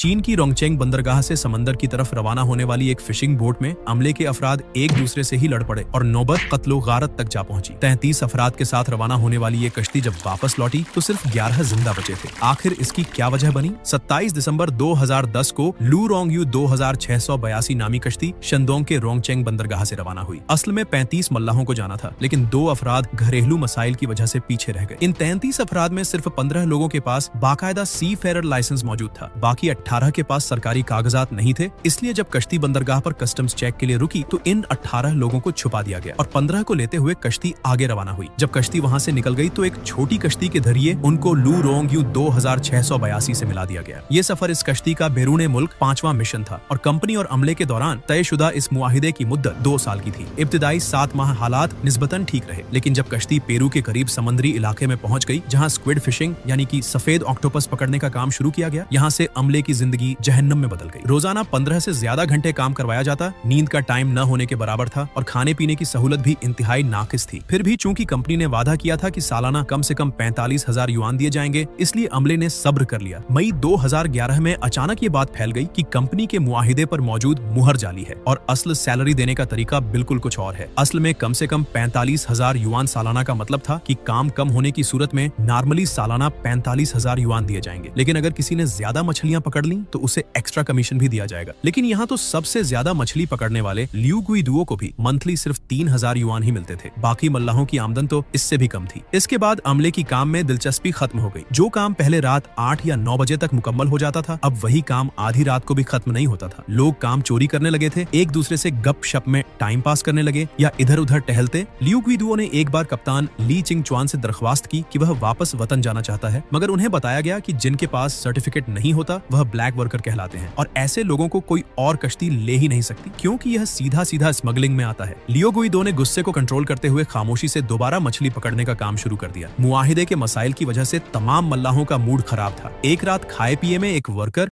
चीन की रोंगचेंग बंदरगाह से समंदर की तरफ रवाना होने वाली एक फिशिंग बोट में अमले के अफराद एक दूसरे से ही लड़ पड़े और नौबत कत्लो गारत तक जा पहुंची। 33 अफराद के साथ रवाना होने वाली ये कश्ती जब वापस लौटी तो सिर्फ 11 जिंदा बचे थे। आखिर इसकी क्या वजह बनी? 27 दिसंबर 2010 को लू रोंगयू 2682 नामी कश्ती शंदोंग के रोंगचेंग बंदरगाह से रवाना हुई। असल में 35 मल्लाहों को जाना था, लेकिन 2 अफराद घरेलू मसाइल की वजह से पीछे रह गए। इन 33 अफराद में सिर्फ 15 लोगों के पास बाकायदा सी फेरर लाइसेंस मौजूद था, बाकी 18 के पास सरकारी कागजात नहीं थे। इसलिए जब कश्ती बंदरगाह पर कस्टम्स चेक के लिए रुकी तो इन 18 लोगों को छुपा दिया गया और 15 को लेते हुए कश्ती आगे रवाना हुई। जब कश्ती वहां से निकल गई तो एक छोटी कश्ती के जरिए उनको लू रोंगयू 2682 से मिला दिया गया। ये सफर इस कश्ती का बैरून मुल्क 5वां मिशन था और कंपनी और अमले के दौरान तयशुदा इस मुआहिदे की मुद्दत 2 साल की थी। इब्तिदाई 7 माह हालात निस्बतन ठीक रहे, लेकिन जब कश्ती पेरू के करीब समुद्री इलाके में पहुंच गई, जहां स्क्विड फिशिंग यानी कि सफेद ऑक्टोपस पकड़ने का काम शुरू किया गया, यहां से अमले की जिंदगी जहन्नम में बदल गई। रोजाना 15 से ज्यादा घंटे काम करवाया जाता, नींद का टाइम न होने के बराबर था और खाने पीने की सहूलत भी इंतहाई नाकिस थी। फिर भी चूंकि कंपनी ने वादा किया था कि सालाना कम से कम 45,000 युआन दिए जाएंगे, इसलिए अमले ने सब्र कर लिया। मई 2011 में अचानक ये बात फैल गई कि कंपनी के मुआहिदे पर मौजूद मुहर जाली है और असल सैलरी देने का तरीका बिल्कुल कुछ और है। असल में कम से कम 45,000 युआन सालाना का मतलब था कि काम कम होने की सूरत में नॉर्मली सालाना 45,000 युआन दिए जाएंगे, लेकिन अगर किसी ने ज्यादा मछलियां पकड़ ली तो उसे एक्स्ट्रा कमीशन भी दिया जाएगा। लेकिन यहाँ तो सबसे ज्यादा मछली पकड़ने वाले लियू गुइदुओ को भी मंथली सिर्फ 3,000 युआन ही मिलते थे। बाकी मल्लाहों की आमदन तो इससे भी कम थी। इसके बाद अमले की काम में दिलचस्पी खत्म हो गई। जो काम पहले रात 8 या 9 बजे तक मुकम्मल हो जाता था, अब वही काम आधी रात को भी खत्म नहीं होता था। लोग काम चोरी करने लगे थे, एक दूसरे से गपशप में टाइम पास करने लगे या इधर उधर टहलते। लियू गुइदुओ ने एक बार कप्तान ली चिंगचुआन से दरख्वास्त की कि वह वापस वतन जाना चाहता है, मगर उन्हें बताया गया कि जिनके पास सर्टिफिकेट नहीं होता वह ब्लैक वर्कर कहलाते हैं और ऐसे लोगों को कोई और कश्ती ले ही नहीं सकती, क्योंकि यह सीधा सीधा स्मगलिंग में आता है। लियो गुइदो ने गुस्से को कंट्रोल करते हुए खामोशी से दोबारा मछली पकड़ने का काम शुरू कर दिया। मुआहिदे के मसाइल की वजह से तमाम मल्लाहों का मूड खराब था। एक रात खाए पिए में एक वर्कर